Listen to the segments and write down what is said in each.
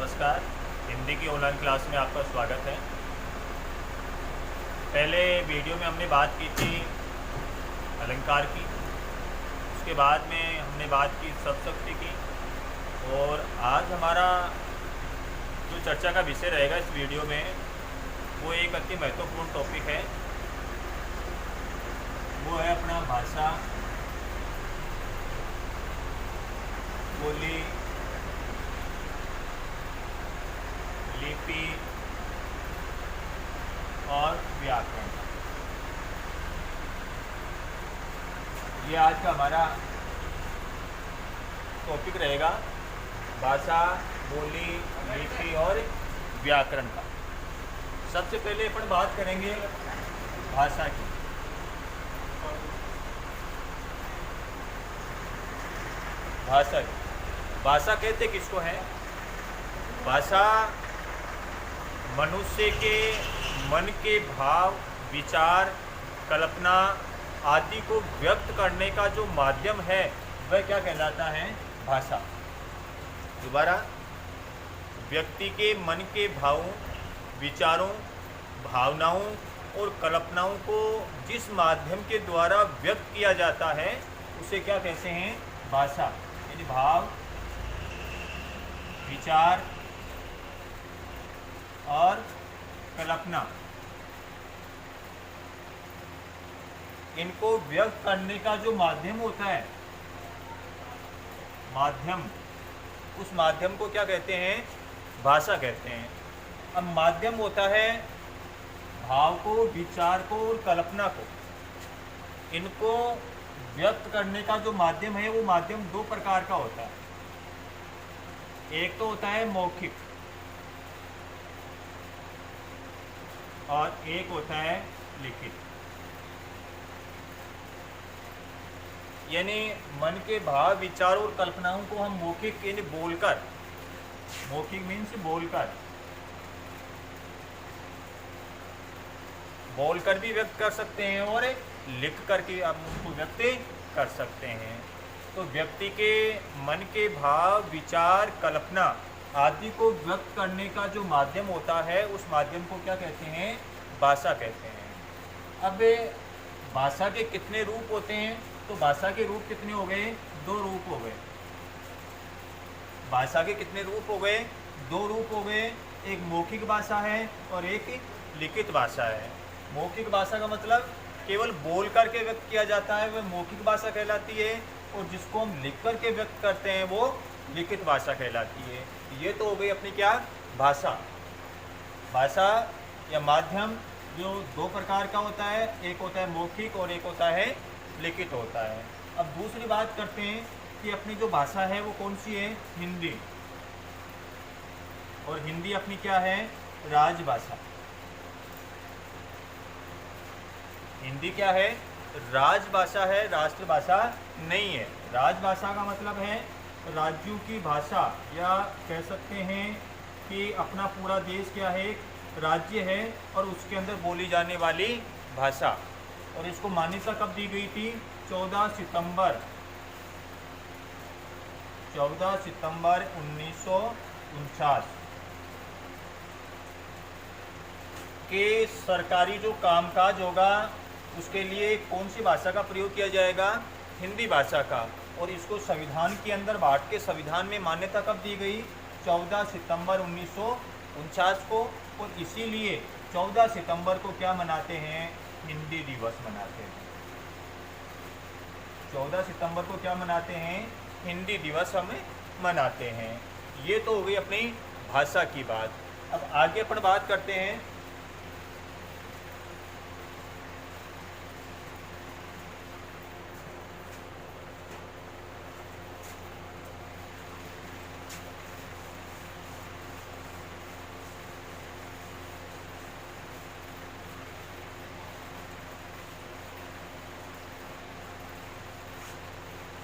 नमस्कार। हिंदी की online class में आपका स्वागत है। पहले वीडियो में हमने बात की थी अलंकार की, उसके बाद में हमने बात की सब्शक्ति की, और आज हमारा जो चर्चा का विषय रहेगा इस वीडियो में वो एक अति महत्वपूर्ण टॉपिक है। वो है अपना भाषा, बोली, लिपि और व्याकरण। ये आज का हमारा टॉपिक रहेगा, भाषा, बोली, लिपि और व्याकरण का। सबसे पहले अपन बात करेंगे भाषा की। भाषा कहते किसको है? भाषा मनुष्य के मन के भाव, विचार, कल्पना आदि को व्यक्त करने का जो माध्यम है वह क्या कहलाता है? भाषा। दोबारा, व्यक्ति के मन के भावों, विचारों, भावनाओं और कल्पनाओं को जिस माध्यम के द्वारा व्यक्त किया जाता है उसे क्या कहते हैं? भाषा। यानी भाव, विचार और कल्पना, इनको व्यक्त करने का जो माध्यम होता है, माध्यम, उस माध्यम को क्या कहते हैं? भाषा कहते हैं। अब माध्यम होता है भाव को, विचार को और कल्पना को, इनको व्यक्त करने का जो माध्यम है वो माध्यम दो प्रकार का होता है। एक तो होता है मौखिक और एक होता है लिखित। यानी मन के भाव, विचार और कल्पनाओं को हम मौखिक यानी बोलकर, मौखिक मीन्स बोलकर भी व्यक्त कर सकते हैं और लिख करके आप उनको व्यक्त कर सकते हैं। तो व्यक्ति के मन के भाव, विचार, कल्पना आदि को व्यक्त करने का जो माध्यम होता है उस माध्यम को क्या कहते हैं? भाषा कहते हैं। अब भाषा के कितने रूप होते हैं? तो भाषा के रूप कितने हो गए? दो रूप हो गए। भाषा के कितने रूप हो गए? दो रूप हो गए। एक मौखिक भाषा है और एक लिखित भाषा है। मौखिक भाषा का मतलब केवल बोल करके व्यक्त किया जाता है, वह मौखिक भाषा कहलाती है, और जिसको हम लिख करके व्यक्त करते हैं वो लिखित भाषा कहलाती है। ये तो हो गई अपनी क्या? भाषा। भाषा या माध्यम जो दो प्रकार का होता है, एक होता है मौखिक और एक होता है लिखित होता है। अब दूसरी बात करते हैं कि अपनी जो भाषा है वो कौन सी है? हिंदी। और हिंदी अपनी क्या है? राजभाषा। हिंदी क्या है? राजभाषा है, राष्ट्रभाषा नहीं है। राजभाषा का मतलब है राज्यों की भाषा, या कह सकते हैं कि अपना पूरा देश क्या है? राज्य है और उसके अंदर बोली जाने वाली भाषा। और इसको मान्यता कब दी गई थी? 14 सितंबर 1949 के सरकारी जो कामकाज होगा उसके लिए कौन सी भाषा का प्रयोग किया जाएगा? हिंदी भाषा का। और इसको संविधान के अंदर बांट के संविधान में मान्यता कब दी गई? 14 सितंबर 1949 को। और इसीलिए 14 सितंबर को क्या मनाते हैं? हिंदी दिवस मनाते हैं। 14 सितंबर को क्या मनाते हैं? हिंदी दिवस हम मनाते हैं। ये तो हो गई अपनी भाषा की बात। अब आगे अपन बात करते हैं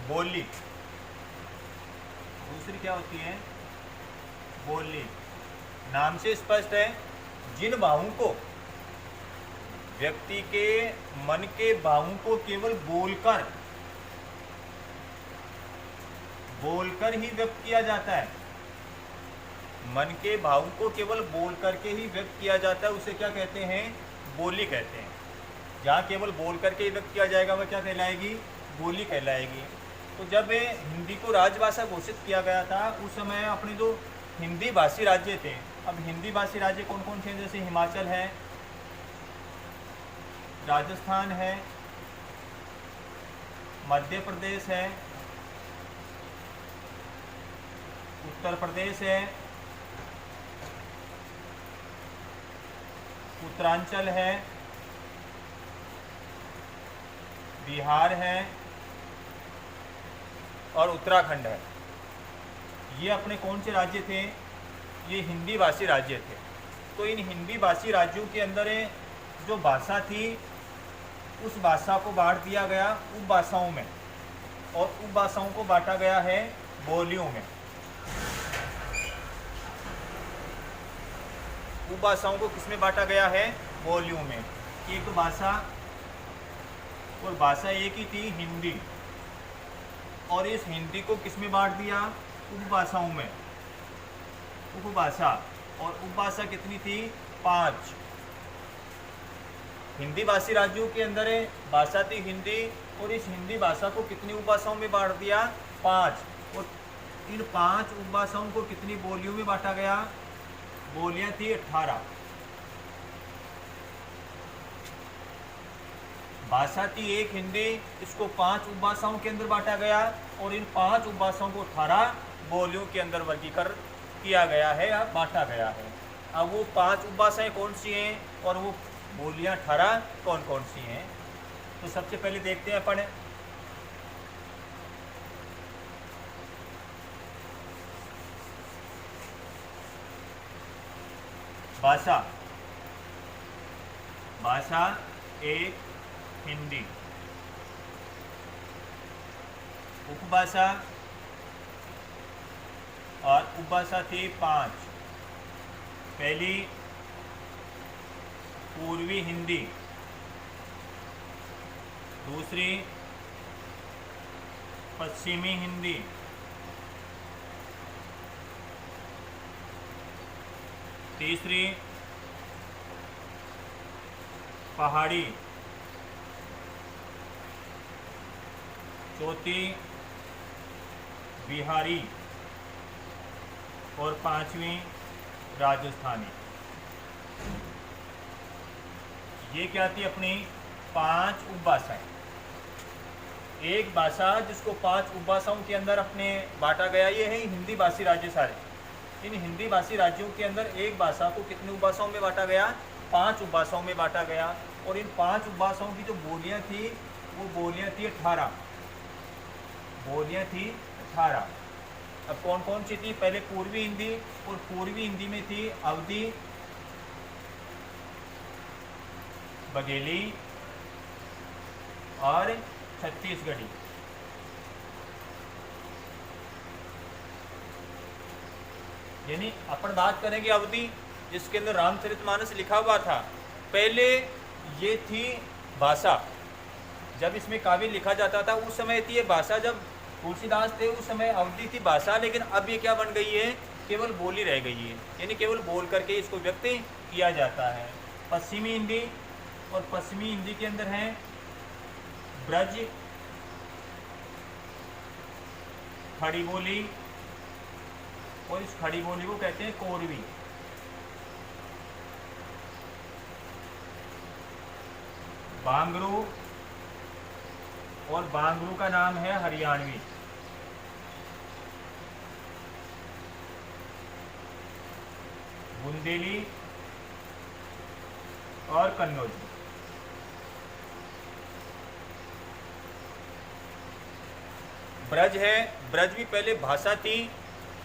बोली। दूसरी क्या होती है? बोली। नाम से स्पष्ट है, जिन भावों को, व्यक्ति के मन के भावों को केवल बोलकर ही व्यक्त किया जाता है, मन के भाव को केवल बोल करके ही व्यक्त किया जाता है, उसे क्या कहते हैं? बोली कहते हैं। जहाँ केवल बोल करके ही व्यक्त किया जाएगा वह क्या कहलाएगी? बोली कहलाएगी। तो जब हिंदी को राजभाषा घोषित किया गया था उस समय अपने जो हिंदी भाषी राज्य थे, अब हिंदी भाषी राज्य कौन कौन से हैं? जैसे हिमाचल है, राजस्थान है, मध्य प्रदेश है, उत्तर प्रदेश है, उत्तरांचल है, बिहार है और उत्तराखंड है। ये अपने कौन से राज्य थे? ये हिंदी भाषी राज्य थे। तो इन हिंदी भाषी राज्यों के अंदर जो भाषा थी उस भाषा को बांट दिया गया उपभाषाओं में, और उपभाषाओं को बांटा गया है बोलियों में। उपभाषाओं को किसमें बांटा गया है? बोलियों में। एक भाषा, और भाषा एक ही थी हिंदी, और इस हिंदी को किसमें बांट दिया? उपभाषाओं में, उपभाषा। और उपभाषा कितनी थी? 5। हिंदी भाषी राज्यों के अंदर भाषा थी हिंदी, और इस हिंदी भाषा को कितनी उपभाषाओं में बांट दिया? 5। और इन 5 उपभाषाओं को कितनी बोलियों में बांटा गया? बोलियां थी 18। भाषा थी एक हिंदी, इसको 5 उपभाषाओं के अंदर बांटा गया, और इन 5 उपभाषाओं को 18 बोलियों के अंदर वर्गीकरण किया गया है या बांटा गया है। अब वो 5 उपभाषाएं कौन सी हैं और वो बोलियां 18 कौन कौन सी हैं? तो सबसे पहले देखते हैं अपन भाषा। भाषा एक हिंदी। उपभाषा, और उपभाषा थी 5। पहली पूर्वी हिंदी, दूसरी पश्चिमी हिंदी, तीसरी पहाड़ी, चौथी बिहारी, और 5वीं राजस्थानी। ये क्या थी? अपनी 5 उपभाषाएं। एक भाषा जिसको 5 उपभाषाओं के अंदर अपने बांटा गया, ये है हिंदी भाषी राज्य सारे। इन हिंदी भाषी राज्यों के अंदर एक भाषा को कितनी उपभाषाओं में बांटा गया? 5 उपभाषाओं में बांटा गया, और इन 5 उपभाषाओं की जो बोलियां थी वो बोलियां थी 18। बोलियां थी 18। अब कौन कौन सी थी? पहले पूर्वी हिंदी, और पूर्वी हिंदी में थी अवधी, बघेली और छत्तीसगढ़ी। यानी अपन बात करेंगे अवधी, जिसके अंदर रामचरितमानस लिखा हुआ था। पहले ये थी भाषा, जब इसमें काव्य लिखा जाता था उस समय थी ये भाषा। जब तुलसीदास थे उस समय अवधि थी भाषा, लेकिन अब ये क्या बन गई है? केवल बोली रह गई है, यानी केवल बोल करके इसको व्यक्त किया जाता है। पश्चिमी हिंदी, और पश्चिमी हिंदी के अंदर है ब्रज, खड़ी बोली, और इस खड़ी बोली को कहते हैं कोरवी। बांगरू, और बांगरू का नाम है हरियाणवी। बुंदेली और कन्नौजी। ब्रज है, ब्रज भी पहले भाषा थी।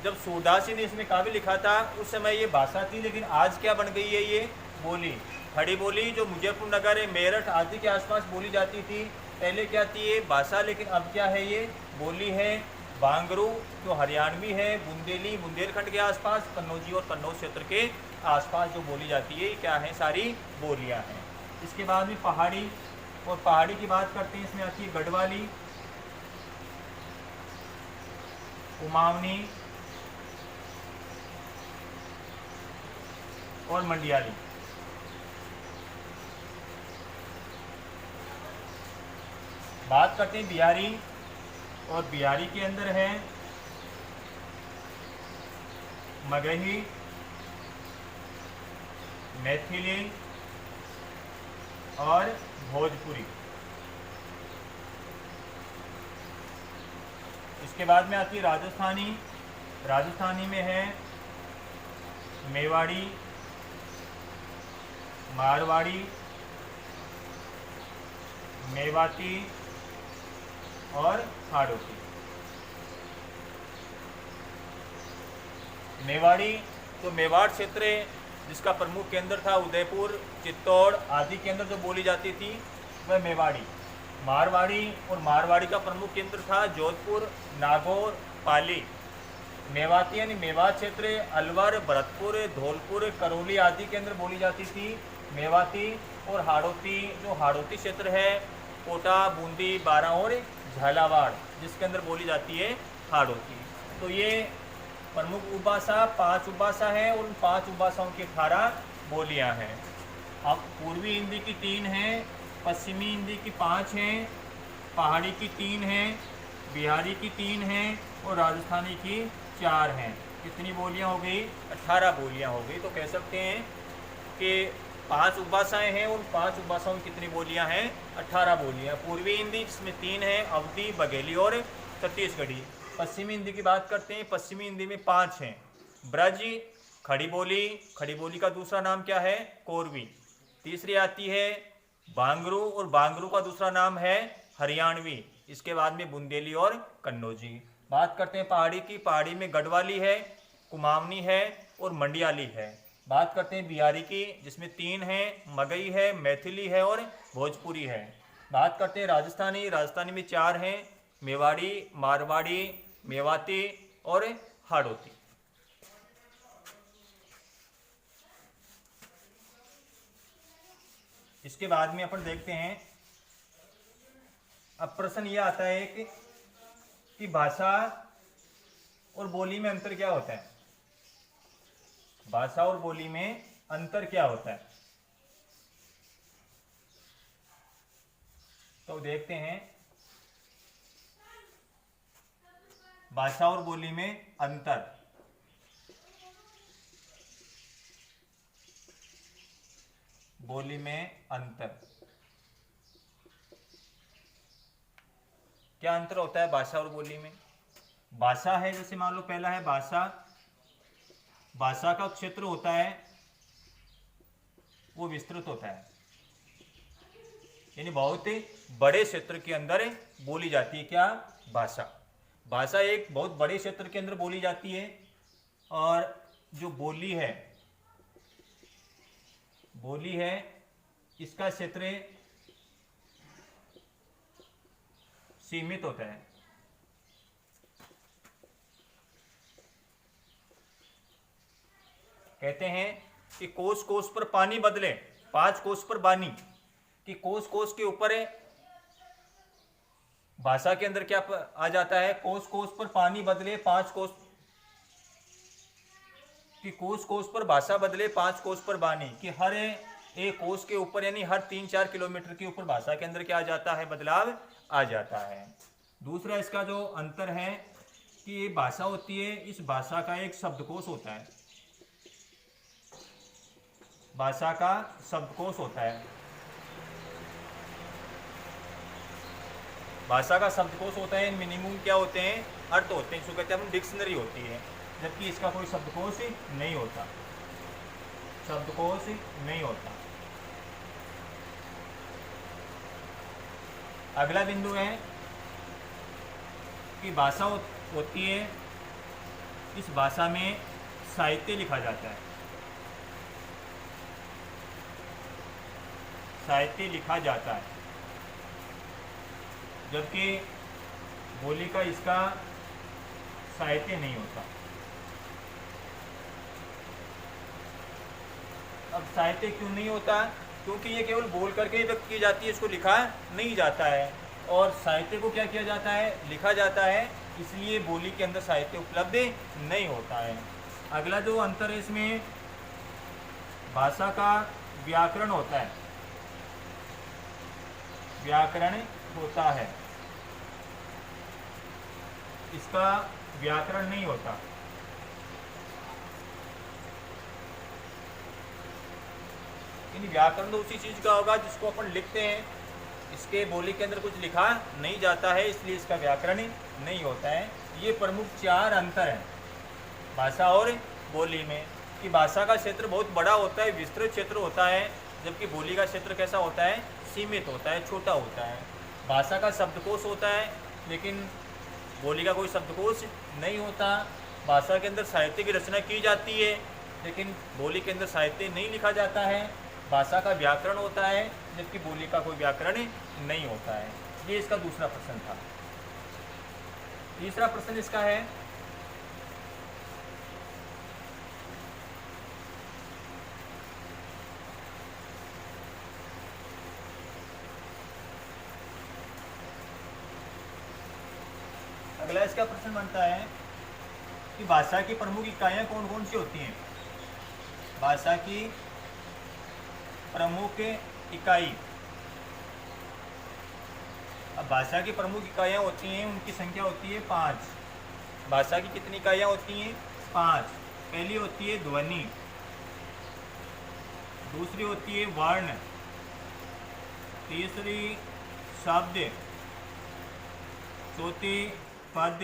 जब सूरदास जी ने इसमें काव्य लिखा था उस समय ये भाषा थी, लेकिन आज क्या बन गई है? ये बोली। खड़ी बोली जो मुजफ्फर नगर है, मेरठ आदि के आसपास बोली जाती थी, पहले क्या थी? ये भाषा, लेकिन अब क्या है? ये बोली है। बांगरू जो हरियाणवी है, बुंदेली बुंदेलखंड के आसपास, कन्नौजी और कन्नौज क्षेत्र के आसपास जो बोली जाती है, क्या है? सारी बोलियां हैं। इसके बाद में पहाड़ी, और पहाड़ी की बात करते हैं, इसमें आती है गढ़वाली, कुमाऊनी, और मंडियाली। बात करते हैं बिहारी, और बिहारी के अंदर है मगही, मैथिली और भोजपुरी। इसके बाद में आती है राजस्थानी। राजस्थानी में है मेवाड़ी, मारवाड़ी, मेवाती और हाड़ौती। मेवाड़ी तो मेवाड़ क्षेत्र जिसका प्रमुख केंद्र था उदयपुर, चित्तौड़ आदि के अंदर जो बोली जाती थी वह मेवाड़ी। मारवाड़ी और मारवाड़ी का प्रमुख केंद्र था जोधपुर, नागौर, पाली। मेवाती यानी मेवात क्षेत्र अलवर, भरतपुर, धौलपुर, करौली आदि के अंदर बोली जाती थी मेवाती। और हाड़ौती, जो हाड़ौती क्षेत्र है कोटा, बूंदी, बारां और झालावाड़, जिसके अंदर बोली जाती है हाड़ौती। तो ये प्रमुख उपभाषा 5 उपभाषा है और उन 5 उपभाषाओं की 18 बोलियां हैं। अब पूर्वी हिंदी की 3 हैं, पश्चिमी हिंदी की 5 हैं, पहाड़ी की 3 हैं, बिहारी की 3 हैं और राजस्थानी की 4 हैं। कितनी बोलियां हो गई? 18 बोलियां हो गई। तो कह सकते हैं कि 5 उपभाषाएं हैं, उन 5 उपभाषाओं की कितनी बोलियां हैं? 18 बोलियां। पूर्वी हिंदी जिसमें 3 हैं, अवधी, बघेली और छत्तीसगढ़ी। पश्चिमी हिंदी की बात करते हैं, पश्चिमी हिंदी में 5 हैं। ब्रज, खड़ी बोली, खड़ी बोली का दूसरा नाम क्या है? कोरवी। तीसरी आती है बांगरू, और बांगरू का दूसरा नाम है हरियाणवी। इसके बाद में बुंदेली और कन्नौजी। बात करते हैं पहाड़ी की। पहाड़ी में गढ़वाली है, कुमाऊनी है और मंडियाली है। बात करते हैं बिहारी की, जिसमें 3 हैं, मगही है, मैथिली है और भोजपुरी है। बात करते हैं राजस्थानी। राजस्थानी में 4 हैं, मेवाड़ी, मारवाड़ी, मेवाती और हाड़ौती। इसके बाद में अपन देखते हैं, अब प्रश्न यह आता है कि भाषा और बोली में अंतर क्या होता है? भाषा और बोली में अंतर क्या होता है? तो देखते हैं, भाषा और बोली में अंतर। बोली में अंतर क्या अंतर होता है भाषा और बोली में? भाषा है, जैसे मान लो पहला है भाषा। भाषा का क्षेत्र होता है वो विस्तृत होता है, यानी बहुत ही बड़े क्षेत्र के अंदर बोली जाती है क्या? भाषा। भाषा एक बहुत बड़े क्षेत्र के अंदर बोली जाती है, और जो बोली है, बोली है इसका क्षेत्र सीमित होता है। कहते हैं कि कोस कोस पर पानी बदले, 5 कोस पर बानी। कि कोस कोस के ऊपर भाषा के अंदर क्या आ जाता है? कोस कोस पर पानी बदले 5 कोस, कि कोस कोस पर भाषा बदले 5 कोस पर बानी। कि हर एक कोस के ऊपर, यानी हर 3-4 किलोमीटर के ऊपर भाषा के अंदर क्या आ जाता है? बदलाव आ जाता है। दूसरा इसका जो अंतर है कि ये भाषा होती है, इस भाषा का एक शब्दकोश होता है। भाषा का शब्दकोश होता है। भाषा का शब्दकोश होता है। मिनिमम क्या होते हैं? अर्थ होते हैं, इसको कहते हैं हम डिक्शनरी होती है, जबकि इसका कोई शब्दकोश नहीं होता। शब्दकोश नहीं होता। अगला बिंदु है कि भाषा होती है, इस भाषा में साहित्य लिखा जाता है। साहित्य लिखा जाता है, जबकि बोली का इसका साहित्य नहीं होता। अब साहित्य क्यों नहीं होता? क्योंकि ये केवल बोल करके ही व्यक्त की जाती है, इसको लिखा नहीं जाता है। और साहित्य को क्या किया जाता है? लिखा जाता है। इसलिए बोली के अंदर साहित्य उपलब्ध नहीं होता है। अगला जो अंतर है इसमें, भाषा का व्याकरण होता है, व्याकरण होता है, इसका व्याकरण नहीं होता। इन व्याकरण तो उसी चीज का होगा जिसको अपन लिखते हैं, इसके बोली के अंदर कुछ लिखा नहीं जाता है, इसलिए इसका व्याकरण नहीं होता है। ये प्रमुख 4 अंतर हैं भाषा और बोली में, कि भाषा का क्षेत्र बहुत बड़ा होता है, विस्तृत क्षेत्र होता है, जबकि बोली का क्षेत्र कैसा होता है, सीमित होता है, छोटा होता है। भाषा का शब्दकोश होता है, लेकिन बोली का कोई शब्दकोश नहीं होता। भाषा के अंदर साहित्य की रचना की जाती है, लेकिन बोली के अंदर साहित्य नहीं लिखा जाता है। भाषा का व्याकरण होता है, जबकि बोली का कोई व्याकरण नहीं होता है। ये इसका दूसरा प्रश्न था। तीसरा प्रश्न इसका है, अगला इसका प्रश्न बनता है कि भाषा की प्रमुख इकाइयाँ कौन कौन सी होती हैं। भाषा की प्रमुख इकाई, अब भाषा की प्रमुख इकाइयाँ होती हैं, उनकी संख्या होती है 5। भाषा की कितनी इकाइयाँ होती हैं, 5। पहली होती है ध्वनि, दूसरी होती है वर्ण, तीसरी शब्द, चौथी पद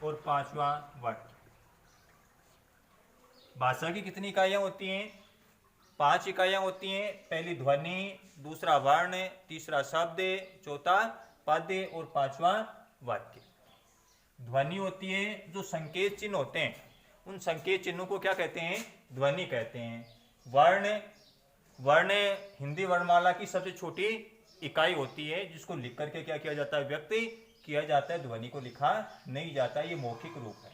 और 5वां वाक्य। भाषा की कितनी इकाइयाँ होती हैं, 5 इकाइयाँ होती हैं। पहली ध्वनि, दूसरा वर्ण, तीसरा शब्द, चौथा पद और 5वां वाक्य। ध्वनि होती है, जो संकेत चिन्ह होते हैं, उन संकेत चिन्हों को क्या कहते हैं, ध्वनि कहते हैं। वर्ण हिंदी वर्णमाला की सबसे छोटी इकाई होती है, जिसको लिख करके क्या किया जाता है, व्यक्त किया जाता है। ध्वनि को लिखा नहीं जाता, ये मौखिक रूप है,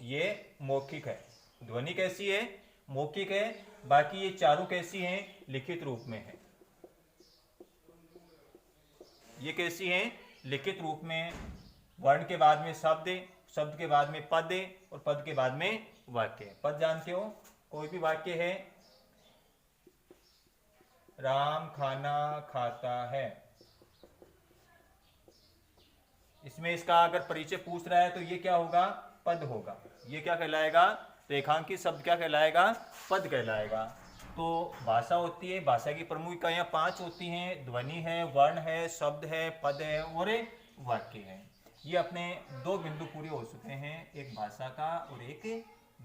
ये मौखिक है। ध्वनि कैसी है, मौखिक है। बाकी ये चारों कैसी हैं, लिखित रूप में है। ये कैसी हैं, लिखित रूप में। वर्ण के बाद में शब्द, शब्द के बाद में पद और पद के बाद में वाक्य। पद जानते हो, कोई भी वाक्य है, राम खाना खाता है, इसमें इसका अगर परिचय पूछ रहा है तो ये क्या होगा, पद होगा। ये क्या कहलाएगा, रेखांकित शब्द क्या कहलाएगा, पद कहलाएगा। तो भाषा होती है, भाषा की प्रमुख इकाइयाँ 5 होती हैं। ध्वनि है, वर्ण है, शब्द है, पद है और वाक्य है। ये अपने 2 बिंदु पूरे हो चुके हैं, एक भाषा का और एक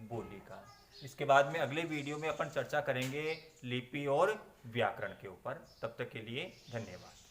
बोली का। इसके बाद में अगले वीडियो में अपन चर्चा करेंगे लिपि और व्याकरण के ऊपर। तब तक के लिए धन्यवाद।